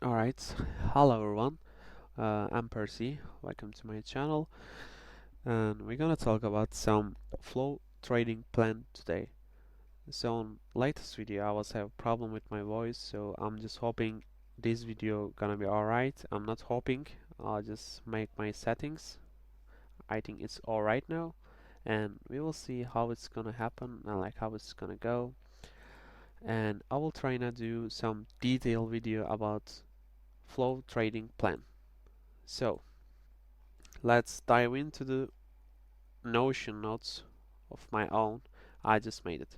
Alright, hello everyone, I'm Percy, welcome to my channel, and we're gonna talk about some flow trading plan today. So on latest video I was have a problem with my voice, so I'm just hoping this video gonna be alright. I'm not hoping, I'll just make my settings. I think it's alright now, and we will see how it's gonna happen and like how it's gonna go. And I will try to do some detailed video about flow trading plan. So let's dive into the Notion notes of my own. I just made it.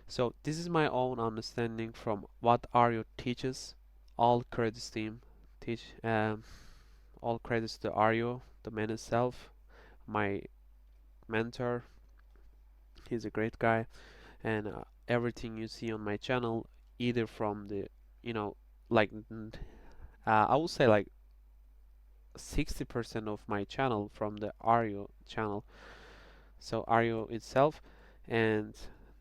So this is my own understanding from what Aryo teaches. All credits to him. All credits to Aryo, the man himself, my mentor. He's a great guy, and everything you see on my channel, either from the, like, I would say like 60% of my channel from the Aryo channel, so Aryo itself, and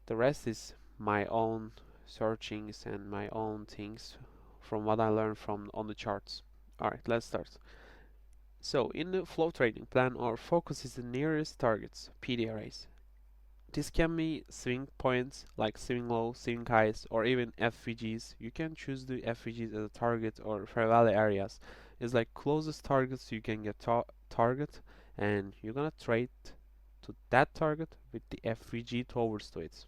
the rest is my own searchings and my own things from what I learned from on the charts. Alright, let's start. So in the flow trading plan, our focus is the nearest targets, PDRAs. This can be swing points like swing low, swing highs, or even FVGs. You can choose the FVGs as a target or fair value areas. It's like closest targets you can get target, and you're gonna trade to that target with the FVG towards to it.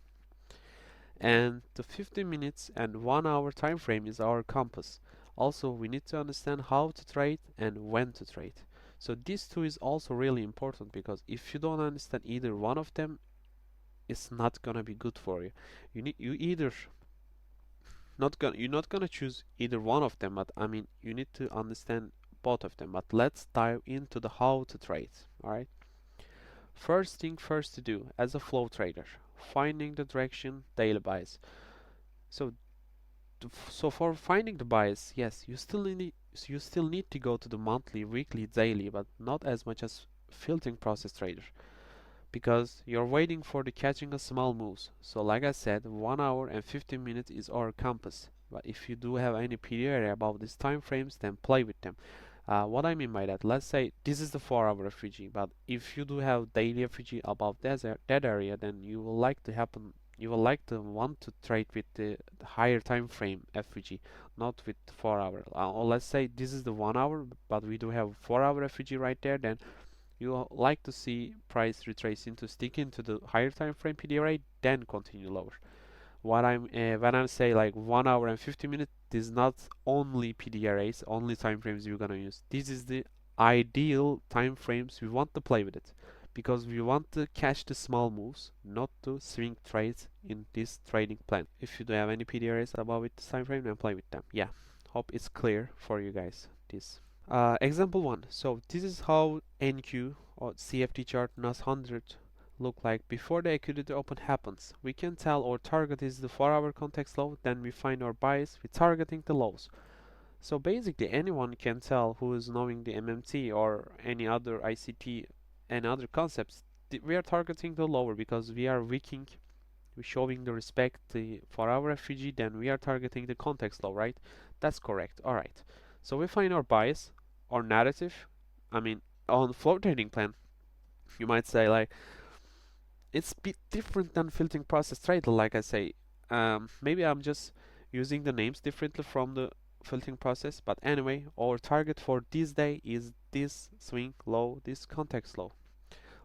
And the 50 minutes and 1 hour time frame is our compass. Also, we need to understand how to trade and when to trade. So these two is also really important, because if you don't understand either one of them, it's not gonna be good for you. You're not gonna choose either one of them, but I mean you need to understand both of them. But let's dive into the how to trade. Alright. First thing first to do as a flow trader, finding the direction, daily bias. So for finding the bias, yes, you still need to go to the monthly, weekly, daily, but not as much as filtering process trader, because you're waiting for the catching a small moves. So like I said, 1 hour and 15 minutes is our compass. But if you do have any PDA about these time frames, then play with them. What I mean by that, let's say this is the 4-hour FVG, but if you do have daily FVG above that area, then you will like to want to trade with the higher time frame FVG, not with 4-hour. Or let's say this is the 1 hour, but we do have 4-hour FVG right there, then you like to see price retracing to stick into the higher time frame PDA, then continue lower. When I'm say like 1 hour and 50 minutes, this is not only PDRAs, only time frames you're gonna use. This is the ideal time frames we want to play with it, because we want to catch the small moves, not to swing trades in this trading plan. If you do have any PDRAs above this time frame, then play with them. Yeah, hope it's clear for you guys. This. Example 1. So this is how NQ or CFD chart NAS 100 look like before the equity open happens. We can tell our target is the 4-hour context low, then we find our bias with targeting the lows. So basically anyone can tell who is knowing the MMT or any other ICT and other concepts. We are targeting the lower because we are weakening, we're showing the respect the 4-hour FVG, then we are targeting the context low, right? That's correct. Alright. So we find our bias, our narrative. I mean, on flow trading plan, you might say like, it's a bit different than filtering process trader, like I say. Maybe I'm just using the names differently from the filtering process, but anyway, our target for this day is this swing low, this context low.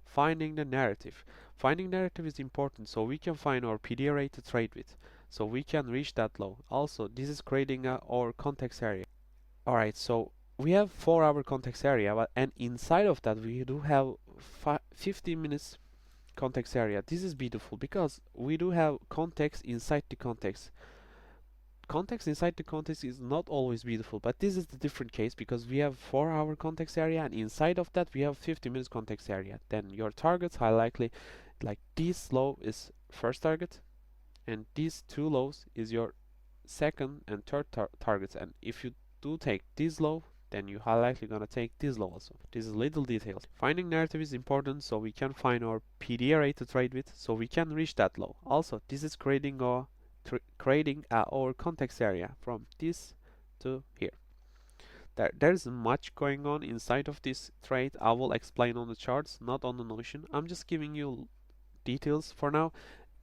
Finding the narrative. Finding narrative is important, so we can find our PDRA to trade with, so we can reach that low. Also, this is creating our context area. Alright, so we have 4-hour context area, and inside of that we do have 15 minutes context area. This is beautiful because we do have context inside the context. Context inside the context is not always beautiful, but this is the different case because we have 4-hour context area, and inside of that we have 50 minutes context area. Then your targets high likely, like this low is first target, and these two lows is your second and third targets. And if you do take this low, then you are likely gonna take this low also. This is little details. Finding narrative is important, so we can find our PDRA to trade with, so we can reach that low. Also, this is creating our context area from this to here. There's much going on inside of this trade. I will explain on the charts, not on the notion. I'm just giving you details for now.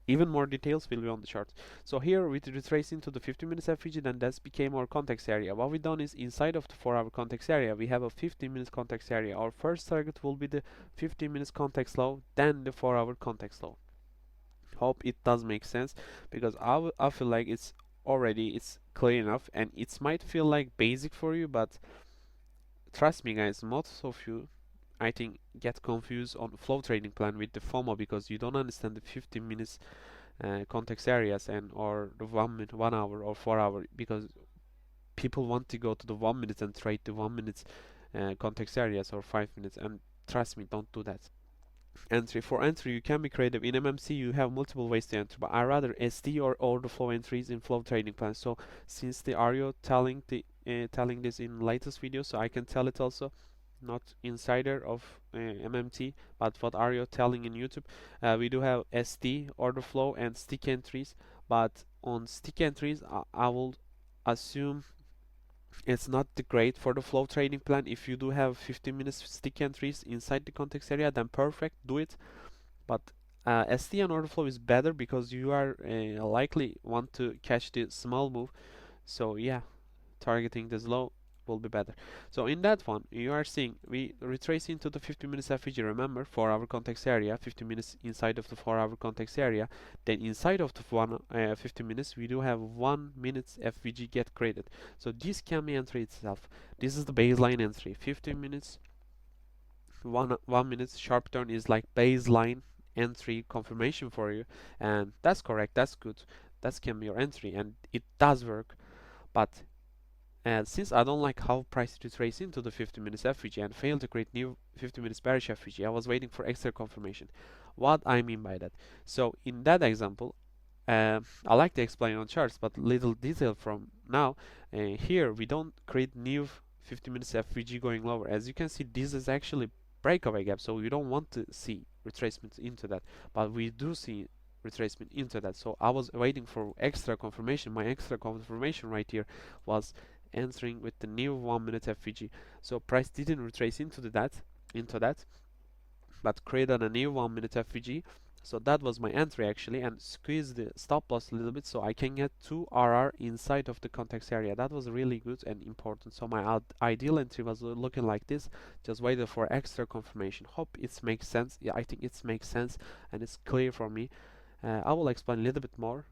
Even more details will be on the charts. So here we retrace into the 50 minutes FVG, then that became our context area. What we done is inside of the 4-hour context area, we have a 15 minutes context area. Our first target will be the 15 minutes context low, then the 4-hour context low. Hope it does make sense, because I feel like it's clear enough, and it might feel like basic for you, but trust me guys, most of you I think get confused on flow trading plan with the FOMO because you don't understand the 15 minutes context areas and or the 1 minute, 1 hour or 4 hour, because people want to go to the 1 minute and trade the 1 minute context areas or 5 minutes, and trust me, don't do that. For entry, you can be creative. In MMC, you have multiple ways to enter, but I rather SD or order flow entries in flow trading plans. So since the Ario telling this in latest video, so I can tell it also, not insider of MMT, but what Ario telling in YouTube. We do have SD order flow and stick entries, but on stick entries, I will assume it's not the great for the flow trading plan. If you do have 15 minutes stick entries inside the context area, then perfect, do it. But SD and order flow is better because you are likely want to catch the small move. So yeah, targeting this low will be better. So in that one, you are seeing we retrace into the 50 minutes FVG. Remember, 4-hour context area, 50 minutes inside of the 4-hour context area. Then inside of the 50 minutes, we do have 1 minute FVG get created. So this can be entry itself. This is the baseline entry. 15 minutes, 1 minute sharp turn is like baseline entry confirmation for you, and that's correct. That's good. That can be your entry, and it does work. But since I don't like how price retrace into the 50 minutes FVG and failed to create new 50 minutes bearish FVG, I was waiting for extra confirmation. What I mean by that, so in that example, I like to explain on charts, but little detail from now. Here we don't create new 50 minutes FVG going lower. As you can see, this is actually breakaway gap, so we don't want to see retracement into that, but we do see retracement into that. So I was waiting for extra confirmation. My extra confirmation right here was entering with the new 1 minute FVG. So price didn't retrace into that, but created a new 1 minute FVG. So that was my entry actually, and squeeze the stop loss a little bit so I can get 2 RR inside of the context area. That was really good and important. So my ideal entry was looking like this. Just waited for extra confirmation. Hope it makes sense. Yeah, I think it makes sense and it's clear for me. I will explain a little bit more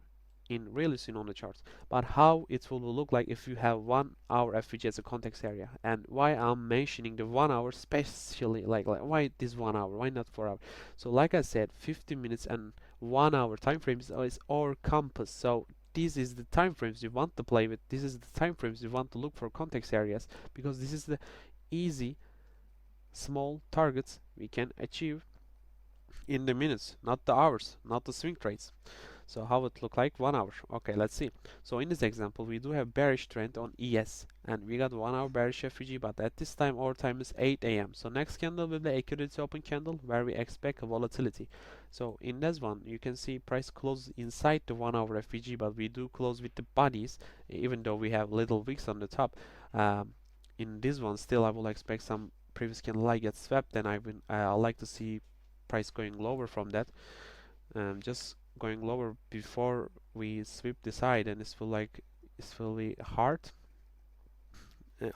in really soon on the charts, but how it will look like if you have 1 hour FVG as a context area, and why I'm mentioning the 1 hour especially, like why this 1 hour, why not 4 hours? So like I said, 50 minutes and 1 hour time frames is our compass. So this is the time frames you want to play with. This is the time frames you want to look for context areas, because this is the easy small targets we can achieve in the minutes, not the hours, not the swing trades. So how it look like 1 hour? Okay, let's see. So in this example, we do have bearish trend on ES, and we got 1 hour bearish FVG, but at this time our time is 8 a.m. So next candle will be accurate open candle where we expect a volatility. So in this one, you can see price close inside the 1 hour FVG, but we do close with the bodies, even though we have little wicks on the top. In this one, still I will expect some previous candle high get swept. Then I like to see price going lower from that. Just going lower before we sweep the side, and it's will be hard.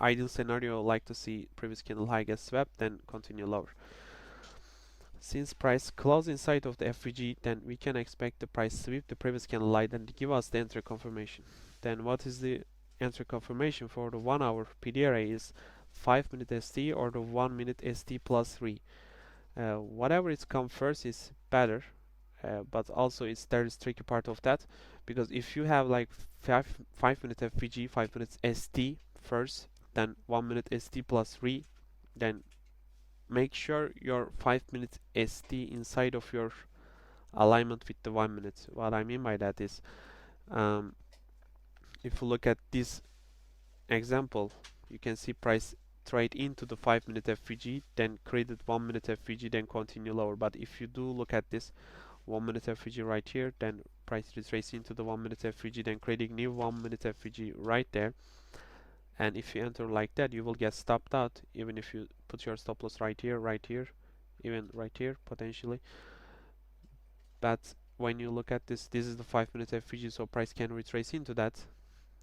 Ideal scenario, like to see previous candle high get swept, then continue lower. Since price close inside of the FVG, then we can expect the price sweep the previous candle high and give us the entry confirmation. Then what is the entry confirmation for the 1 hour PDRA is 5 minute ST or the 1 minute ST plus 3. Whatever it's come first is better. But also there is tricky part of that, because if you have like 5 minute FVG, 5 minutes ST first, then 1 minute ST plus 3, then make sure your 5 minute ST inside of your alignment with the 1 minute. What I mean by that is, if you look at this example, you can see price trade into the 5 minute FVG, then created 1 minute FVG, then continue lower. But if you do look at this 1 minute FVG right here, then price retrace into the 1 minute FVG, then creating new 1 minute FVG right there, And if you enter like that, you will get stopped out, even if you put your stop loss right here, even right here potentially. But when you look at this is the 5-minute FVG, so price can retrace into that.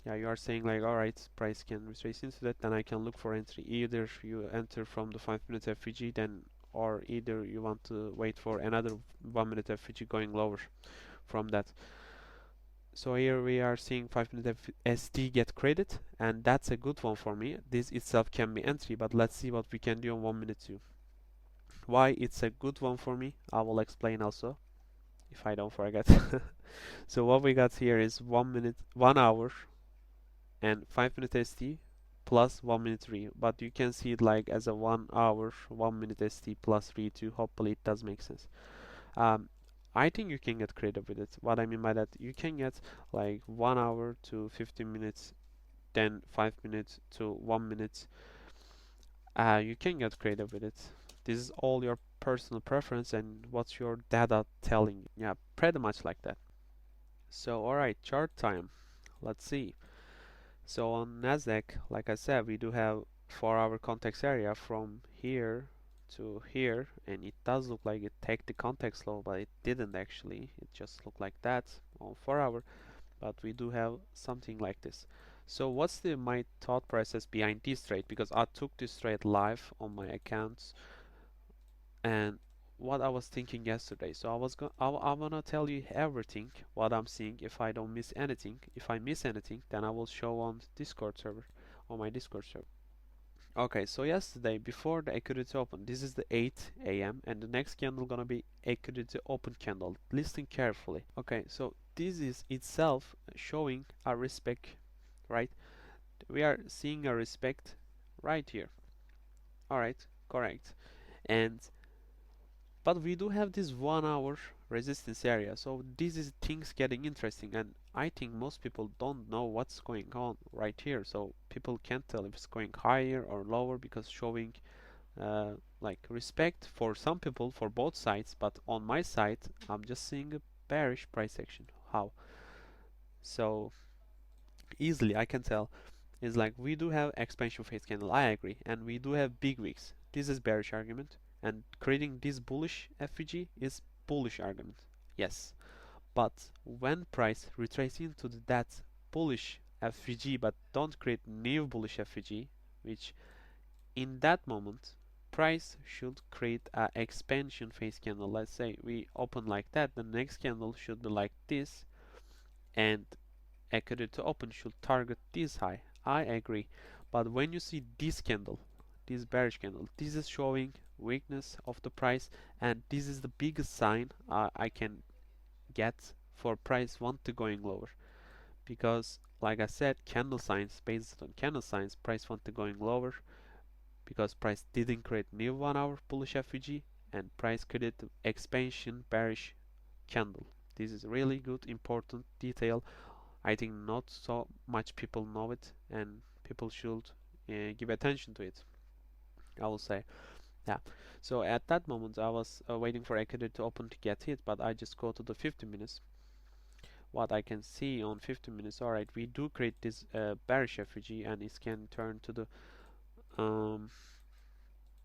Yeah, you are saying like, alright, price can retrace into that, then I can look for entry. Either you enter from the 5-minute FVG, then, or either you want to wait for another 1-minute FVG going lower from that. So here we are seeing 5-minute SD get credit, and that's a good one for me. This itself can be entry, but let's see what we can do on 1-minute too. Why it's a good one for me, I will explain also, if I don't forget. So what we got here is 1 hour, and 5-minute ST plus 1-minute re, but you can see it like as a 1 hour 1-minute ST plus re too. Hopefully it does make sense. I think you can get creative with it. What I mean by that, you can get like 1 hour to 15 minutes, then 5 minutes to 1 minute. You can get creative with it. This is all your personal preference and what's your data telling you. Yeah, pretty much like that. So alright, chart time. Let's see. So on Nasdaq, like I said, we do have 4-hour context area from here to here, and it does look like it take the context low, but it didn't actually. It just looked like that on 4-hour, but we do have something like this. So what's my thought process behind this trade? Because I took this trade live on my accounts, and what I was thinking yesterday. So I wanna tell you everything what I'm seeing. If I don't miss anything, if I miss anything, then I will show on Discord server, on my Discord server. Okay, so yesterday before the equity open, this is the 8 a.m. and the next candle gonna be equity open candle. Listen carefully. Okay, so this is itself showing a respect, right? We are seeing a respect right here. All right, correct. And but we do have this 1 hour resistance area, so this is things getting interesting, and I think most people don't know what's going on right here, so people can't tell if it's going higher or lower because showing like respect for some people for both sides, but on my side I'm just seeing a bearish price action. How? So easily I can tell is like we do have expansion phase candle, I agree, and we do have big wicks. This is bearish argument, and creating this bullish FVG is bullish argument. Yes, but when price retraces into that bullish FVG but don't create new bullish FVG, which in that moment price should create a expansion phase candle. Let's say we open like that, the next candle should be like this, and equity to open should target this high. I agree, but when you see this candle, this bearish candle, this is showing weakness of the price, and this is the biggest sign I can get for price want to going lower, because like I said, candle signs, based on candle signs, price want to going lower because price didn't create new 1 hour bullish FVG, and price created expansion bearish candle. This is really good important detail. I think not so much people know it, and people should give attention to it, I will say. Yeah, so at that moment I was waiting for equity to open to get hit, but I just go to the 50 minutes. What I can see on 50 minutes, alright, we do create this bearish FVG, and it can turn to the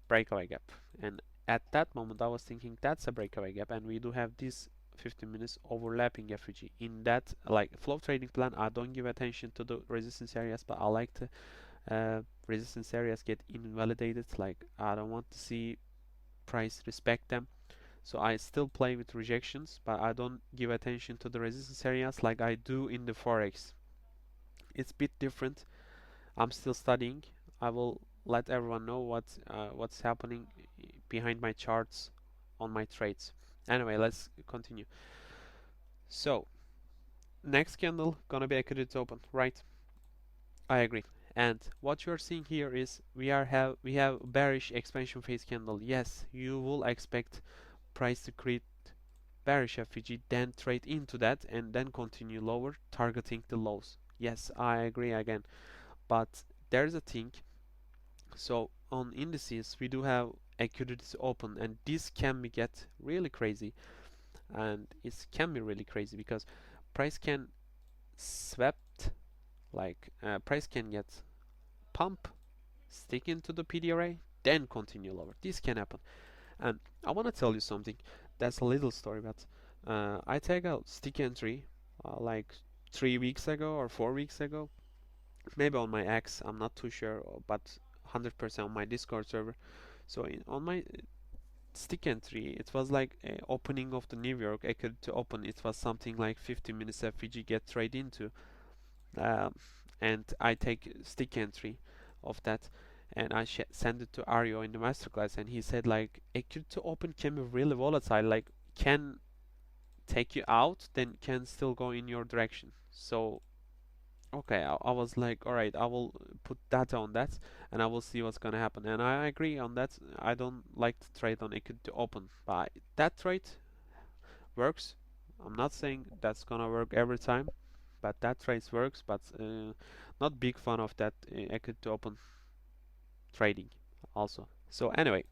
breakaway gap, and at that moment I was thinking that's a breakaway gap, and we do have this 15 minutes overlapping FVG. In that like flow trading plan, I don't give attention to the resistance areas, but I like to resistance areas get invalidated. Like I don't want to see price respect them, so I still play with rejections, but I don't give attention to the resistance areas like I do in the forex. It's a bit different. I'm still studying. I will let everyone know what's happening behind my charts on my trades. Anyway, let's continue. So next candle gonna be equity to open, right? I agree. And what you're seeing here is we have bearish expansion phase candle. Yes, you will expect price to create bearish FVG, then trade into that, and then continue lower, targeting the lows. Yes, I agree again. But there's a thing. So on indices, we do have equities open, and this can get really crazy, and it can be really crazy because price can swept, like price can get pump, stick into the PD array, then continue lower. This can happen. And I want to tell you something. That's a little story, but I take a stick entry like 3 weeks ago or 4 weeks ago, maybe on my X. I'm not too sure, but 100% on my Discord server. So on my stick entry, it was like opening of the New York. I could to open. It was something like 50 minutes FVG get trade into, um, and I take stick entry of that, and I send it to Ario in the masterclass, and he said like equity to open can be really volatile, like can take you out, then can still go in your direction. So okay, I was like, all right, I will put data on that, and I will see what's gonna happen. And I agree on that. I don't like to trade on equity to open, but that trade works. I'm not saying that's gonna work every time, but that trade works. But not big fan of that equity to open trading also. So anyway,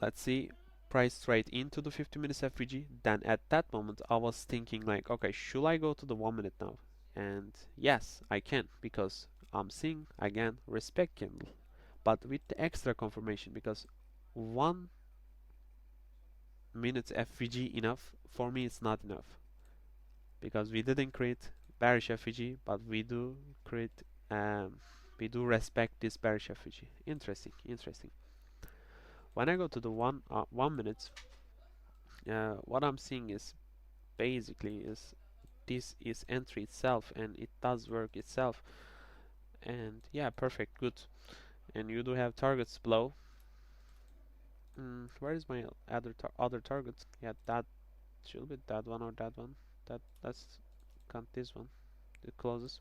let's see price trade into the 50 minutes FVG. Then at that moment I was thinking like, okay, should I go to the 1 minute now? And yes, I can, because I'm seeing again respect candle, but with the extra confirmation, because 1 minute FVG enough for me. It's not enough, because we didn't create bearish FVG, but create we do respect this bearish FVG. Interesting, interesting. When I go to the 1 minute, what I'm seeing is basically is this is entry itself, and it does work itself. And yeah, perfect, good. And you do have targets below. Where is my other target? Yeah, that should be that one or that one. That's count this one. It closes.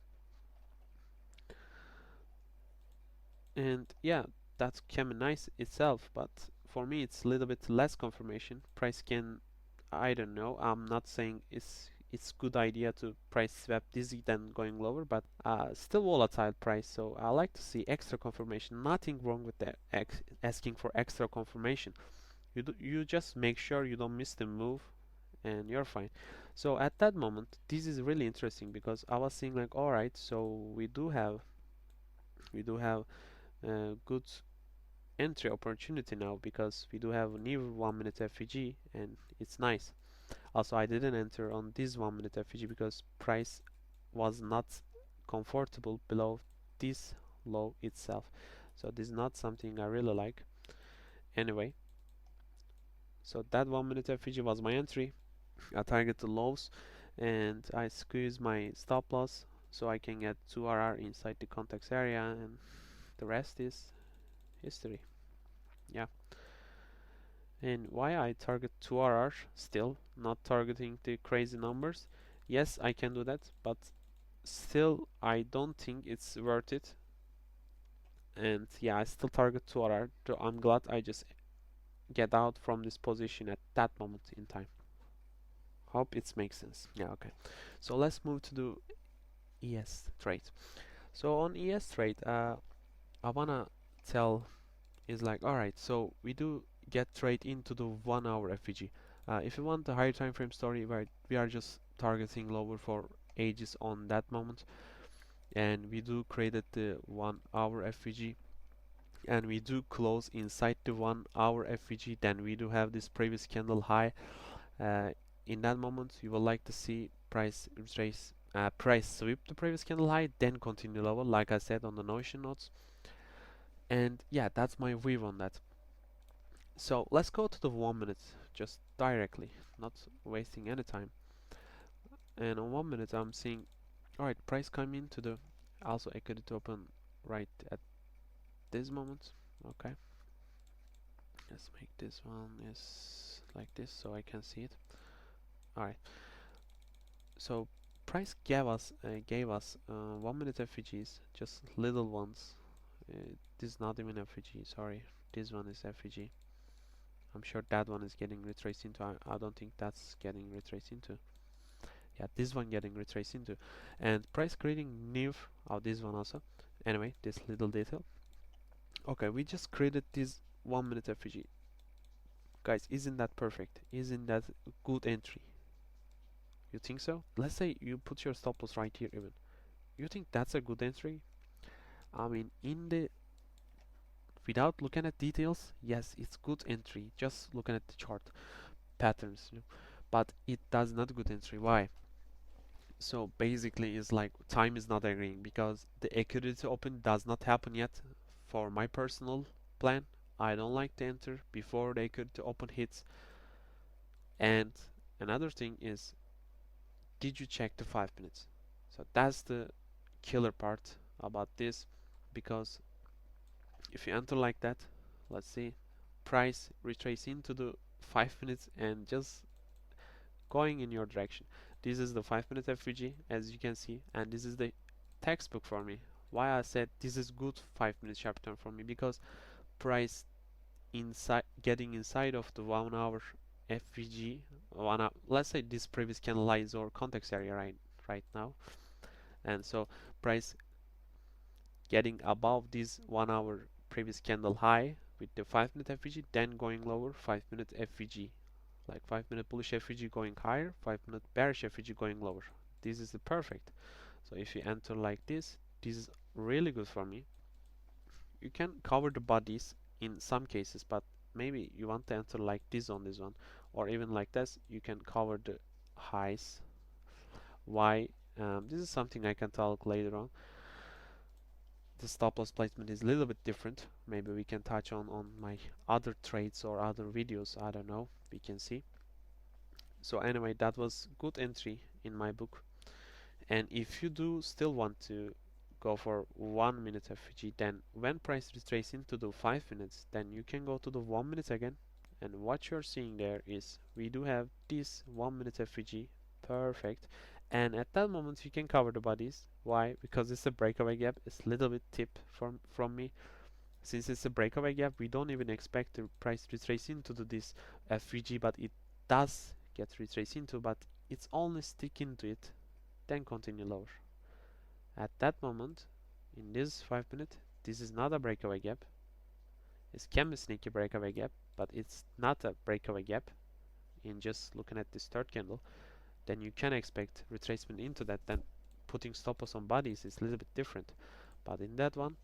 And yeah, that can be nice itself, but for me it's a little bit less confirmation. Price can, I don't know. I'm not saying it's good idea to price swap dizzy then going lower, but still volatile price. So I like to see extra confirmation. Nothing wrong with the asking for extra confirmation. You just make sure you don't miss the move, and you're fine. So at that moment, this is really interesting, because I was seeing like, all right, so we do have good entry opportunity now, because we do have a new 1 minute FVG, and it's nice. Also, I didn't enter on this 1 minute FVG because price was not comfortable below this low itself. So this is not something I really like. Anyway, so that 1 minute FVG was my entry. I target the lows, and I squeeze my stop loss so I can get 2RR inside the context area, and the rest is history. Yeah. And why I target 2RR still, not targeting the crazy numbers? Yes, I can do that, but still I don't think it's worth it. And yeah, I still target 2RR. So I'm glad I just get out from this position at that moment in time. Hope it makes sense. Yeah, okay. So let's move to the ES trade. So on ES trade, I wanna tell is like, alright, so we do get trade into the 1 hour FVG. If you want the higher time frame story, where we are just targeting lower for ages on that moment, and we do create the 1 hour FVG, and we do close inside the 1 hour FVG, then we do have this previous candle high. In that moment, you will like to see price retrace, price sweep the previous candle high, then continue lower, like I said on the Notion notes. And yeah, that's my view on that. So let's go to the 1 minute, just directly, not wasting any time. And on 1 minute, I'm seeing, alright, price come into the, also equity to open right at this moment. Okay, let's make this one is like this so I can see it. Alright, so price gave us 1 minute FVGs, just little ones. This is not even FVG, sorry, this one is FVG. I'm sure that one is getting retraced into. I don't think that's getting retraced into. Yeah, this one getting retraced into. And price creating new. Oh, this one also. Anyway, this little detail. Okay, we just created this 1 minute FVG. Guys, isn't that perfect? Isn't that good entry? You think so? Let's say you put your stop loss right here even. You think that's a good entry? I mean, in the without looking at details, yes, it's good entry. Just looking at the chart patterns, but it does not good entry. Why? So basically, it's like time is not agreeing because the accuracy open does not happen yet. For my personal plan, I don't like to enter before the accuracy open hits. And another thing is, did you check the 5 minutes? So that's the killer part about this, because if you enter like that, let's see, price retrace into the 5 minutes and just going in your direction. This is the 5 minute FVG as you can see, and this is the textbook for me. Why I said this is good 5 minute sharp turn for me, because price inside getting inside of the 1 hour FVG, let's say this previous candle lies or context area right now, and so price getting above this 1 hour previous candle high with the 5 minute FVG, then going lower 5 minute FVG, like 5 minute bullish FVG going higher, 5 minute bearish FVG going lower. This is the perfect. So if you enter like this is really good for me. You can cover the bodies in some cases, but maybe you want to enter like this on this one, or even like this, you can cover the highs. Why? This is something I can talk later on. The stop loss placement is a little bit different. Maybe we can touch on my other trades or other videos. I don't know. We can see. So anyway, that was good entry in my book. And if you do still want to go for 1 minute FVG, then when price retrace into the 5 minutes, then you can go to the 1 minute again. And what you're seeing there is we do have this 1 minute FVG, perfect. And at that moment you can cover the bodies. Why? Because it's a breakaway gap. It's a little bit tip from me. Since it's a breakaway gap, we don't even expect the price to retrace into this FVG, but it does get retraced into, but it's only stick into it, then continue lower. At that moment, in this 5 minute, this is not a breakaway gap. It can be sneaky breakaway gap, but it's not a breakaway gap. In just looking at this third candle, then you can expect retracement into that. Then putting stop loss on bodies is a little bit different. But in that one,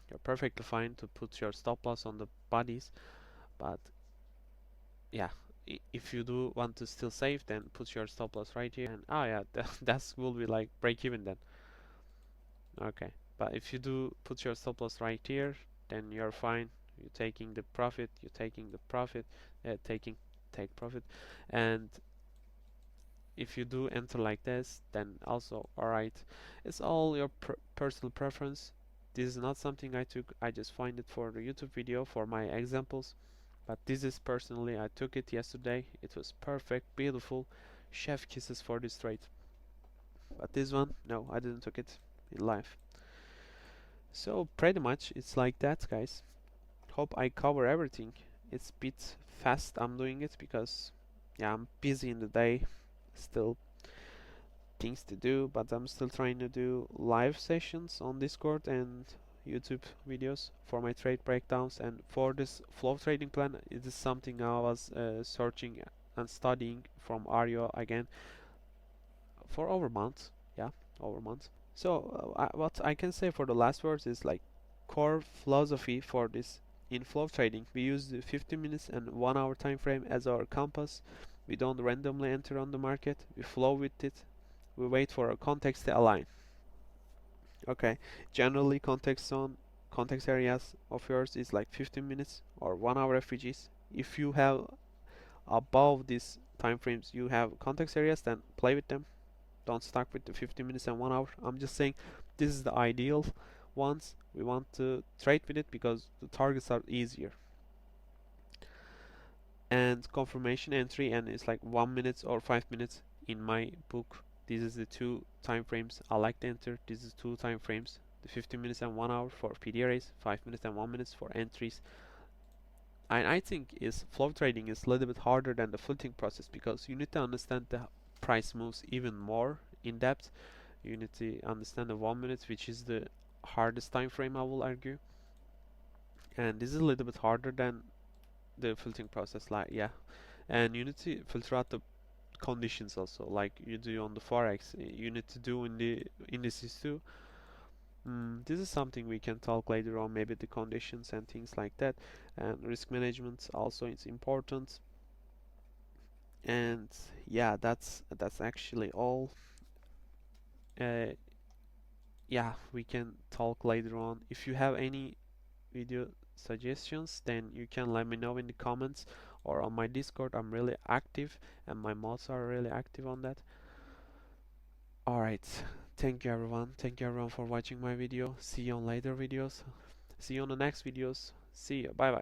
you're perfectly fine to put your stop loss on the bodies. But yeah, if you do want to still save, then put your stop loss right here. And yeah, that will be like break even then. Okay, but if you do put your stop loss right here, then you're fine. You're taking the profit. You're taking the profit. Take profit. And if you do enter like this, then also alright. It's all your personal preference. This is not something I took. I just find it for the YouTube video for my examples. But this is personally, I took it yesterday. It was perfect, beautiful. Chef kisses for this trade. But this one, no, I didn't took it in life. So pretty much it's like that, guys. Hope I cover everything. It's a bit fast I'm doing it because yeah, I'm busy in the day, still things to do, but I'm still trying to do live sessions on Discord and YouTube videos for my trade breakdowns. And for this flow trading plan, it is something I was searching and studying from Ario again for over months. Yeah, over months. So what I can say for the last words is like core philosophy for this in flow trading. We use the 50 minutes and 1 hour time frame as our compass. We don't randomly enter on the market. We flow with it. We wait for a context to align. Okay, generally context areas of yours is like 15 minutes or 1 hour FVGs. If you have above these time frames you have context areas, then play with them. Don't stuck with the 15 minutes and 1 hour. I'm just saying this is the ideal ones. We want to trade with it because the targets are easier. And confirmation entry, and it's like 1 minute or 5 minutes in my book. This is the two time frames I like to enter. This is two time frames, the 15 minutes and 1 hour for PDRAs, 5 minutes and 1 minute for entries. And I think is flow trading is a little bit harder than the flipping process because you need to understand the price moves even more in depth. You need to understand the 1 minute, which is the hardest time frame, I will argue. And this is a little bit harder than the filtering process, like yeah. And you need to filter out the conditions also, like you do on the forex. You need to do in the indices too. This is something we can talk later on, maybe the conditions and things like that. And risk management also is important. And yeah, that's actually all. Uh, yeah, we can talk later on. If you have any video suggestions, then you can let me know in the comments or on my Discord. I'm really active and my mods are really active on that. Alright, thank you everyone. Thank you everyone for watching my video. See you on later videos. See you on the next videos. See you. Bye bye.